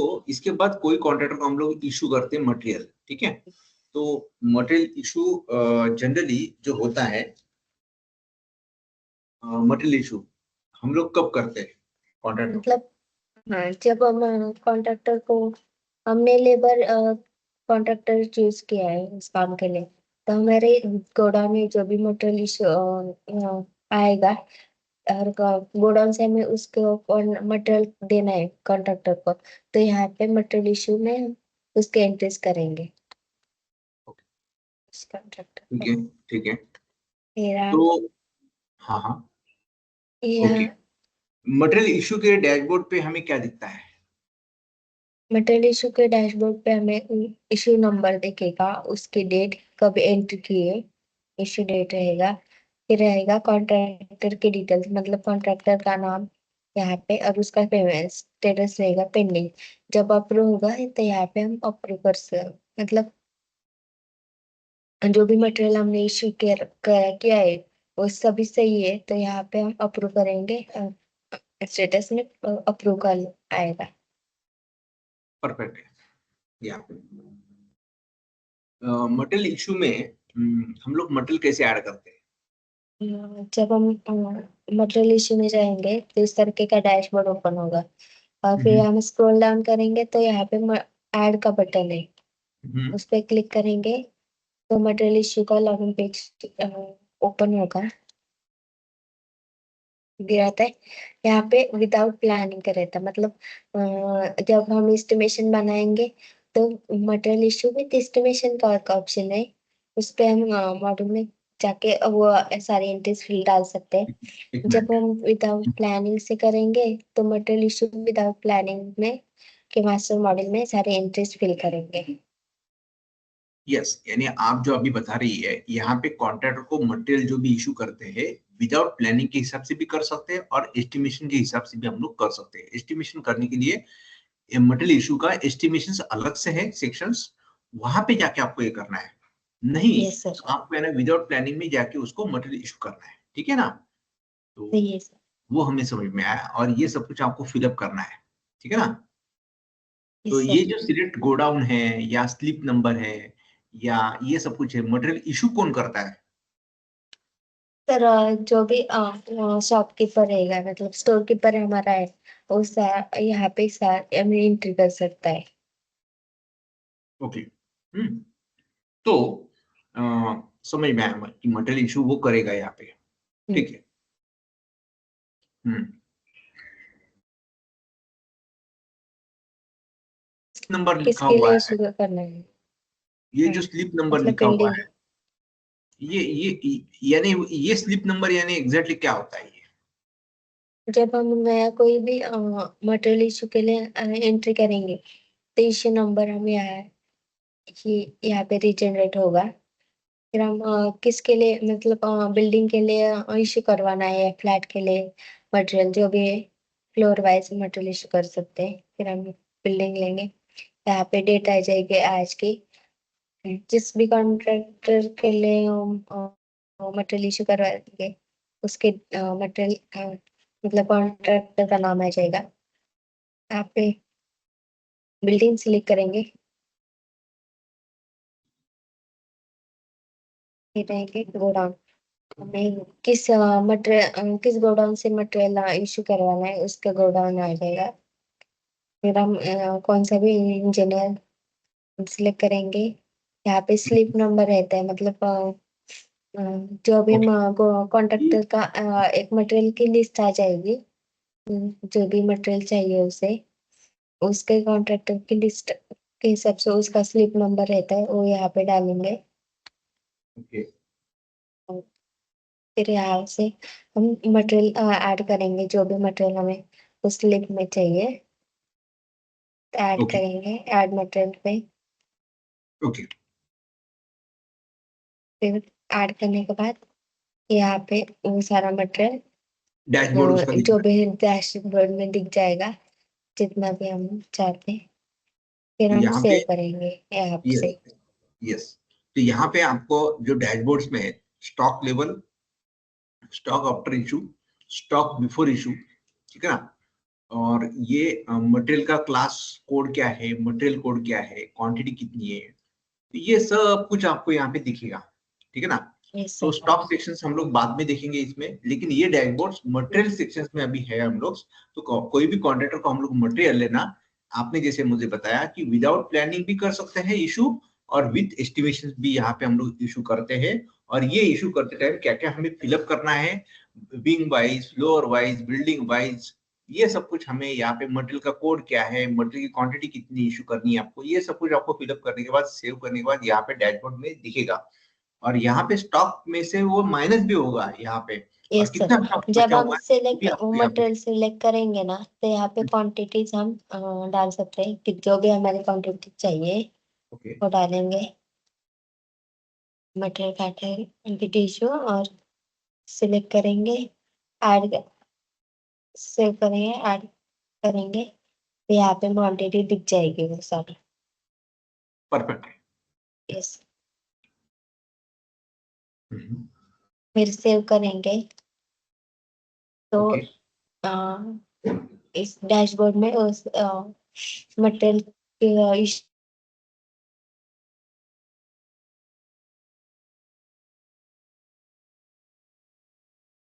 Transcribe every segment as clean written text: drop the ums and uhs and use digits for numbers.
तो इसके बाद कोई कॉन्ट्रैक्टर को हम लोग इशू करते हैं मटेरियल, ठीक है। तो मटेरियल इशू जनरली जो होता है, मटेरियल इशू हम लोग कब करते हैं कॉन्ट्रैक्टर? मतलब हाँ, जब हम कॉन्ट्रैक्टर को, हमने लेबर कॉन्ट्रैक्टर चूज किया है इस काम के लिए, तो हमारे गोडाउन में जो भी मटेरियल इशू आएगा और गोडाउन से हमें उसको मटेरियल देना है कॉन्ट्रैक्टर को, तो यहाँ पे मटेरियल इशू में हम उसके एंट्रीज करेंगे कॉन्ट्रैक्टर ठीक को। है, ठीक है। मेरा तो हाँ हाँ, ओके। यह मटेरियल इशू के डैशबोर्ड पे हमें क्या दिखता है? मटेरियल इशू के डैशबोर्ड पे हमें इशू नंबर दिखेगा, उसकी डेट, कब एंट्री किए, इशू डेट रहेगा, फिर रहेगा कॉन्ट्रैक्टर की डिटेल्स, मतलब कॉन्ट्रैक्टर का नाम यहाँ पे, और उसका पेमेंट स्टेटस रहेगा पेंडिंग। जब अप्रूव होगा तो यहाँ पे हम अप्रूव कर सकते, मतलब जो भी मटेरियल हमने इशू किया है वो सभी सही है, तो यहाँ पे हम अप्रूव करेंगे, स्टेटस में अप्रूव कर आएगा। परफेक्ट है। या मटेरियल इशू में हम लोग मटेरियल कैसे ऐड करते हैं? जब हम मटेरियल इशू में जाएंगे तो इस तरीके का डैशबोर्ड ओपन होगा, और फिर हम्म, हम स्क्रॉल डाउन करेंगे तो यहाँ पे ऐड का बटन है, हम्म, उस पर क्लिक करेंगे तो मटेरियल इशू का लॉगिन पेज ओपन होगा, दिखाता है। यहाँ पे विदाउट प्लानिंग का रहता है, मतलब जब हम एस्टिमेशन बनाएंगे तो मटेरियल इशू विद एस्टिमेशन का ऑप्शन है, उस पे हम मॉड्यूल में जाके वो सारी एंट्रीज फिल डाल सकते एक हैं। जब मिनट। हम विदाउट प्लानिंग से करेंगे तो मटेरियल इशू विदाउट प्लानिंग में के मास्टर मॉड्यूल में सारे एंट्रीज फिल करेंगे। यस, यानी आप जो अभी बता रही है, यहाँ पे कॉन्ट्रैक्टर को मटेरियल जो भी इशू करते हैं विदाउट प्लानिंग के हिसाब से भी कर सकते हैं और एस्टिमेशन के हिसाब से भी हम लोग कर सकते हैं। एस्टिमेशन करने के लिए मटेरियल इशू का एस्टिमेशन अलग से है सेक्शंस, वहां पे जाके आपको ये करना है। नहीं, यस सर। आपको है ना विदाउट प्लानिंग में जाके उसको मटेरियल इशू करना है, ठीक है ना। तो सही है सर। वो हमें समझ में आया, और ये सब कुछ आपको फिलअप करना है, ठीक है ना। तो यस ये सर। जो सिलेक्ट गोडाउन है या स्लिप नंबर है या ये सब कुछ है, मटेरियल इशू कौन करता है? सर जो भी शॉपकीपर रहेगा, मतलब स्टोर कीपर हमारा है, वो यहाँ पे एंट्री कर सकता है। ओके। तो अ, समझ में आया कि मटेरियल इशू वो करेगा यहाँ पे, हम्म, ठीक है। हम्म नंबर लिखा किसके हुआ लिए है, शुरू करना है? ये हाँ, जो स्लिप नंबर मतलब लिखा हुआ बिल्डिंग। है, ये यानी ये स्लिप नंबर यानी एग्जैक्टली क्या होता है ये? जब हम नया कोई भी मटेरियल इशू के लिए एंट्री करेंगे तो इश्यू नंबर हम यहाँ पे रिजनरेट होगा, फिर हम किसके लिए, मतलब बिल्डिंग के लिए इशू करवाना है या फ्लैट के लिए मटेरियल, जो भी है फ्लोर वाइज मटेरियल इशू कर सकते हैं। फिर हम बिल्डिंग लेंगे, यहाँ पे डेट आ जाएगी आज की, जिस भी कॉन्ट्रैक्टर के लिए हम मटेरियल इशू करवाएंगे उसके मटेरियल मतलब कॉन्ट्रैक्टर का नाम आ जाएगा। यहाँ पे बिल्डिंग सिलेक्ट करेंगे, फिर रहेंगे गोडाउन, हमें किस मटेरियल किस गोडाउन से मटेरियल इशू करवाना है उसका गोडाउन आ जाएगा। फिर हम कौन सा भी इंजीनियर सिलेक्ट करेंगे, यहाँ पे स्लिप नंबर रहता है, मतलब अ, जो भी ओके, कॉन्ट्रैक्टर का एक मटेरियल की लिस्ट आ जाएगी, जो भी मटेरियल चाहिए उसे, उसके कॉन्ट्रैक्टर की लिस्ट के हिसाब से उसका स्लिप नंबर रहता है, वो यहाँ पे डालेंगे। ओके, और फिर यहाँ से हम मटेरियल ऐड करेंगे, जो भी मटेरियल हमें उस स्लिप में चाहिए ऐड ओके, करेंगे, ऐड मटेरियल पे। ओके। फिर ऐड करने के बाद यहाँ पे वो सारा मटेरियल डैशबोर्ड उसका दिख जो रहा भी डैशबोर्ड में दिख जाएगा, जितना भी हम चाहते हैं, फिर है हम यहाँ पे। सेव करेंगे ऐप यस, से। यस। तो यहाँ पे आपको जो डैशबोर्ड्स में stock level, stock after issue, stock before issue, ठीक है ना। और ये मटेरियल का क्लास कोड क्या है, मटेरियल कोड क्या है, क्वांटिटी कितनी है, तो ये सब कुछ आपको यहाँ पे दिखेगा, ठीक है ना। यस तो सर। स्टॉक सेक्शंस हम लोग बाद में देखेंगे इसमें, लेकिन ये डैशबोर्ड्स मटेरियल सेक्शंस में अभी है हम लोग। तो कोई भी कॉन्ट्रैक्टर को हम लोग मटेरियल लेना, आपने जैसे मुझे बताया कि विदाउट प्लानिंग भी कर सकते हैं इशू, और विद एस्टिमेशन भी यहाँ पे हम लोग इशू करते हैं। और ये इशू करते टाइम क्या क्या हमें फिलअप करना है, wing wise, floor wise, building wise, ये सब कुछ हमें यहाँ पे मटेरियल का कोड क्या है, मटेरियल की क्वांटिटी कितनी इशू करनी है आपको, ये सब कुछ आपको फिलअप करने के बाद, सेव करने के बाद यहाँ पे डैशबोर्ड में दिखेगा। और यहाँ पे स्टॉक में से वो माइनस भी होगा यहाँ पे, और यस कितना सर। स्टॉक जब बचा हम हुआ है वो भी सिलेक्ट आपको यहाँ पे मटेरियल सिलेक्ट करेंगे ना, तो यहाँ पे क्वांटिटीज हम डाल सकते हैं कि जो भी हमारी क्वांटिटी चाहिए ओके। वो डालेंगे। मटेरियल कैटेगरी टिश्यू और सिलेक्ट करेंगे, ऐड, सेव करेंगे, ऐड करेंगे, तो यहाँ पे क्वांटिटी दिख जाएगी वो सारी। परफेक्ट है। यस। हम्म, फिर सेव करेंगे तो ओके। इस डैशबोर्ड में उस मटेरियल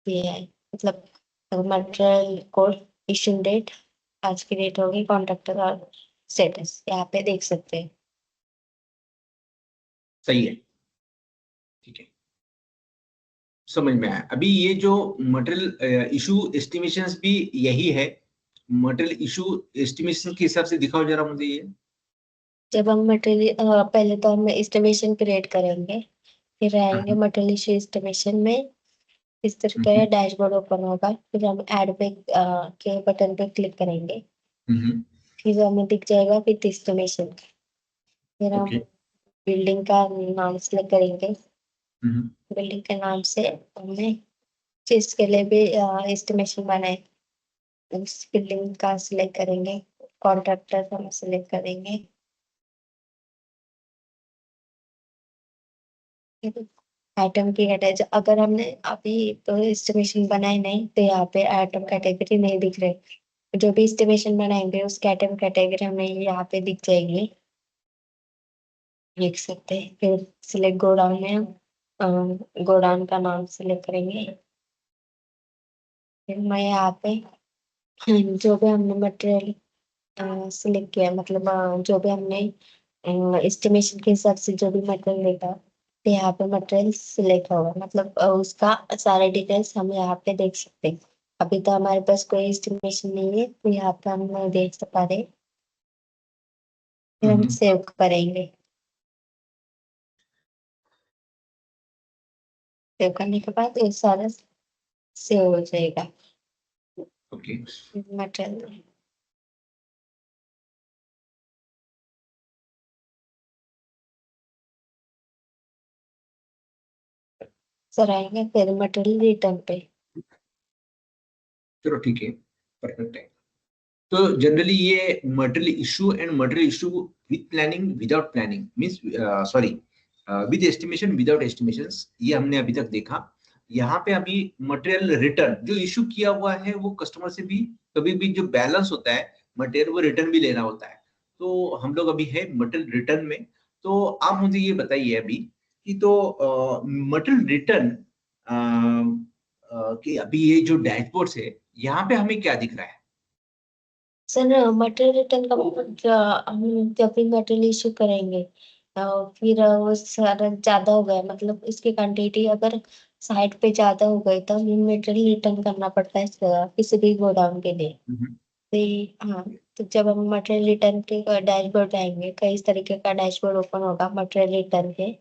है, मतलब मटेरियल कोड, इशू डेट, आज की डेट होगी, कॉन्ट्रैक्टर और स्टेटस यहाँ पे देख सकते हैं। सही है, ठीक है, समझ में आया। अभी ये जो मटेरियल इशू एस्टिमेशंस भी यही है, मटेरियल इशू एस्टिमेशन के हिसाब से दिखाओ जरा मुझे ये। जब हम मटेरियल पहले तो हम एस्टिमेशन क्रिएट करेंगे, फिर आएंगे हम्म, मटेरियल इशू एस्टिमेशन में, इस तरह का हम्म, डैशबोर्ड ओपन होगा, फिर हम ऐड पे के बटन पे क्लिक करेंगे, हम्म, फिर हमें दिख जाएगा विद एस्टिमेशन। फिर हम ओके। बिल्डिंग का नाम सेलेक्ट करेंगे, हम्म, बिल्डिंग के नाम से हमें जिसके लिए भी एस्टिमेशन बनाए उस बिल्डिंग का सिलेक्ट करेंगे, कॉन्ट्रैक्टर हम सिलेक्ट करेंगे। आइटम की कैटेगरी, अगर हमने अभी तो एस्टिमेशन बनाए नहीं तो यहाँ पे आइटम कैटेगरी नहीं दिख रहे, जो भी एस्टिमेशन बनाएंगे उसके आइटम कैटेगरी हमें यहाँ पे दिख जाएगी, देख सकते हैं। फिर सिलेक्ट गोडाउन में हम गोडाउन का नाम सिलेक्ट करेंगे, फिर मैं यहाँ पे जो भी हमने मटेरियल सिलेक्ट किया, मतलब जो भी हमने एस्टिमेशन के हिसाब से जो भी मटेरियल लेगा, तो यहाँ पे मटेरियल सिलेक्ट होगा, मतलब उसका सारे डिटेल्स हम यहाँ पे देख सकते हैं। अभी तो हमारे पास कोई एस्टिमेशन नहीं है तो यहाँ पे हम नहीं देख पा रहे, फिर हम हम्म, सेव करेंगे। सेव करने के बाद ये सारा सेव हो जाएगा ओके। मटेरियल। सर आएंगे फिर मटेरियल रिटर्न पे। चलो ठीक है, परफेक्ट है। तो जनरली ये material issue and material issue with planning, without planning means, sorry, with estimation, without estimations, ये हमने अभी तक देखा। यहाँ पे अभी मटेरियल रिटर्न जो इशू किया हुआ है, वो कस्टमर से भी कभी भी जो बैलेंस होता है मटेरियल, वो रिटर्न भी लेना होता है। तो हम लोग अभी है मटेरियल रिटर्न में। तो आप मुझे ये बताइए अभी कि तो मटेरियल रिटर्न कि अभी ये जो डैशबोर्ड है, यहाँ पे हमें क्या दिख रहा है। सर मटेरियल रिटर्न का मतलब हम जब भी मटेरियल इशू करेंगे फिर वो सारा ज्यादा हो गया, मतलब इसकी क्वांटिटी अगर साइट पे ज्यादा हो गई तो हमें मटेरियल रिटर्न करना पड़ता है किसी भी गोदाम के लिए। हम्म, हाँ, तो जब हम मटेरियल रिटर्न के डैशबोर्ड आएंगे, कई इस तरीके का डैशबोर्ड ओपन होगा मटेरियल रिटर्न के,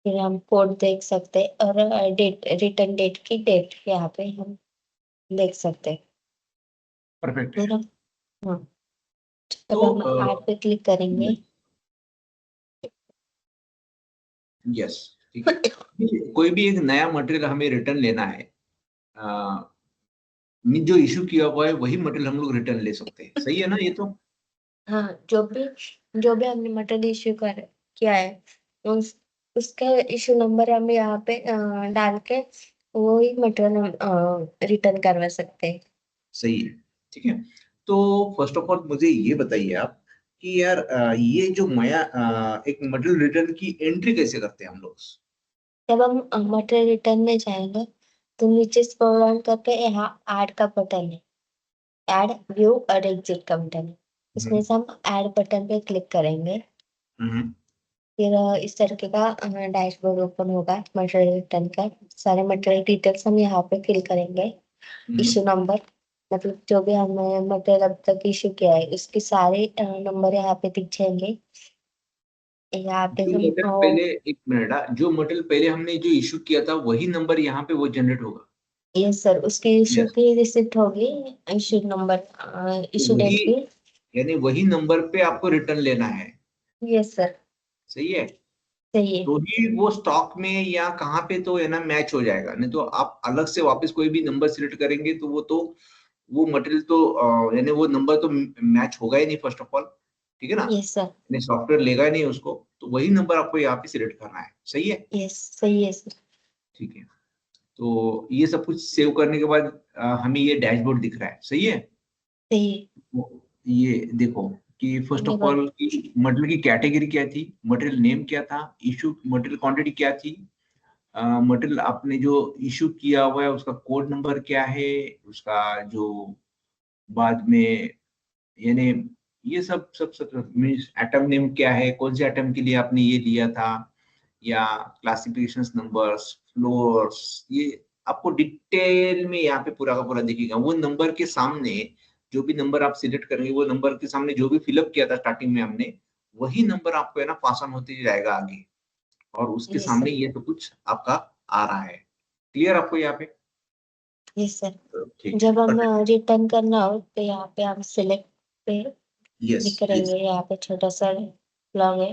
फिर हम कोड देख सकते हैं और डेट, रिटर्न डेट की डेट यहाँ पे हम देख सकते हैं। परफेक्ट है। फिर हम, हाँ, तो जब हम ऐड पे क्लिक करेंगे यस, ठीक है। कोई भी एक नया मटेरियल हमें रिटर्न लेना है, जो इशू किया हुआ है वही मटेरियल हम लोग रिटर्न ले सकते हैं, सही है ना ये तो। हाँ, जो भी हमने मटेरियल इश्यू कर किया है उस उसका इशू नंबर हम यहाँ पे डाल के वो ही मटेरियल हम रिटर्न करवा सकते हैं। सही है। ठीक है। तो फर्स्ट ऑफ ऑल मुझे ये बताइए आप कि यार ये जो माया एक मटेरियल रिटर्न की एंट्री कैसे करते हैं हम लोग? जब हम मटेरियल रिटर्न में जाएंगे तो नीचे स्क्रॉल डाउन करके यहाँ ऐड का बटन है, ऐड व्यू और एग्जिट का बटन है, इसमें से हम ऐड बटन पे क्लिक करेंगे। फिर इस तरीके का डैशबोर्ड ओपन होगा मटेरियल रिटर्न का। सारे मटेरियल डिटेल्स हम यहाँ पे फिल करेंगे। इश्यू नंबर, मतलब जो भी हमने मटेरियल अब तक इश्यू किया है उसके सारे नंबर यहाँ पे दिख जाएंगे। यहाँ पे जो हम मटेरियल पहले, एक मिनट, जो मटेरियल पहले हमने जो इशू किया था वही नंबर यहाँ पे वो जनरेट होगा? यस सर, उसकी इश्यू यस। की रिसिप्ट होगी, इश्यू नंबर, तो इश्यू वही, डेट की। यानी वही नंबर पे आपको रिटर्न लेना है? Yes sir. सही है। सही है। तो ही वो स्टॉक में या कहाँ पे तो है ना मैच हो जाएगा, नहीं तो आप अलग से वापस कोई भी नंबर सिलेक्ट करेंगे तो वो मटेरियल तो यानी वो नंबर तो मैच होगा ही नहीं फर्स्ट ऑफ ऑल। ठीक है ना? Yes sir. यानी सॉफ्टवेयर लेगा ही नहीं उसको, तो वही नंबर आपको यहाँ पे सिलेक्ट करना है। सही है। यस सही है सर। ठीक है। तो ये सब कुछ सेव करने के बाद हमें ये डैशबोर्ड दिख रहा है। सही है। सही है। ये देखो कि फर्स्ट ये ऑफ बात। ऑल की मटेरियल की कैटेगरी क्या थी, मटेरियल नेम क्या था, इशू मटेरियल क्वांटिटी क्या थी, मटेरियल आपने जो इशू किया हुआ है उसका कोड नंबर क्या है, उसका जो बाद में, यानी ये सब सब सब मीन्स एटम नेम क्या है, कौन से एटम के लिए आपने ये दिया था, या क्लासिफिकेशन नंबर्स, फ्लोर्स, ये आपको डिटेल में यहाँ पे पूरा का पूरा दिखेगा। वो नंबर के सामने जो भी नंबर आप सिलेक्ट करेंगे, वो नंबर के सामने जो भी फिलअप किया था स्टार्टिंग में हमने, वही नंबर आपको है ना पास ऑन होते जाएगा आगे, और उसके यस सामने सर। ये तो कुछ आपका आ रहा है। क्लियर आपको यहाँ पे? Yes sir. ठीक है, जब हम परफेक्ट। रिटर्न करना हो तो यहाँ पे हम सिलेक्ट पे यस क्लिक यस। करेंगे, यहाँ पे छोटा सा लॉग है,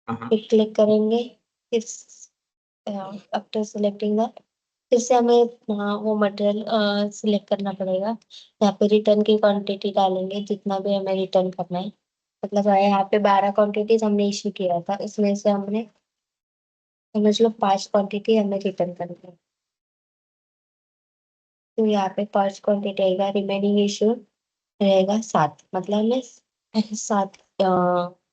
हाँ। फिर क्लिक करेंगे। फिर आफ्टर सिलेक्टिंग दैट फिर से हमें वो मटेरियल सिलेक्ट करना पड़ेगा। यहाँ पे रिटर्न की क्वांटिटी डालेंगे जितना भी हमें रिटर्न करना है। मतलब यहाँ पे 12 क्वांटिटीज हमने इश्यू किया था, उसमें से हमने समझ लो 5 क्वांटिटी हमें रिटर्न करनी है। तो यहाँ पे 5 क्वांटिटी आएगा, रिमेनिंग इश्यू रहेगा 7, मतलब हमने 7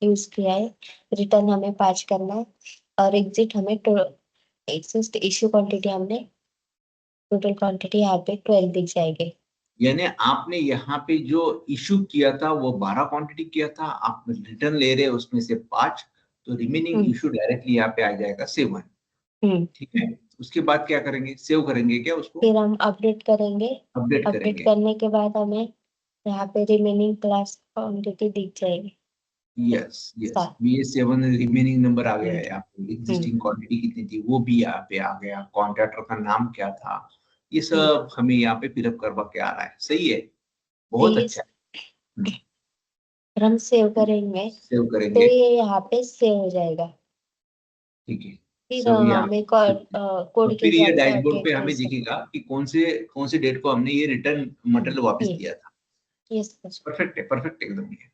यूज किया है। रिटर्न हमें 5 करना है और एग्जिट हमें एग्जिस्ट इश्यू क्वांटिटी हमने टोटल क्वांटिटी यहाँ पे 12 दिख जाएगी। यानी आपने यहाँ पे जो इशू किया था वो 12 क्वांटिटी किया था, आप रिटर्न ले रहे हैं उसमें से 5, तो रिमेनिंग हम्म। इशू डायरेक्टली यहाँ पे आ जाएगा 7। हम्म। ठीक है। उसके बाद क्या करेंगे, सेव करेंगे क्या उसको? फिर हम अपडेट करेंगे। अपडेट अपडेट करेंगे। करने के बाद हमें यहाँ पे रिमेनिंग क्लास क्वांटिटी दिख जाएगी। यस यस, सात। BS7 रिमेनिंग नंबर आ गया हम्म। है यहाँ पे, हम्म। एग्जिस्टिंग क्वांटिटी कितनी थी वो भी यहाँ पे आ गया, कॉन्ट्रैक्टर का नाम क्या था, ये हम्म। सब हमें यहाँ पे फिलअप करवा के आ रहा है। सही है। तो बहुत ये अच्छा है। फिर हम सेव करेंगे सेव तो करेंगे। ये यहाँ पे सेव हो जाएगा। ठीक है। फिर सब ये हमें और कोड की फिर ये डैशबोर्ड पे हमें डिटेल्स। दिखेगा कि कौन से डेट को हमने ये रिटर्न मटेरियल वापस ये दिया था। Yes sir. परफेक्ट है, परफेक्ट एकदम ये।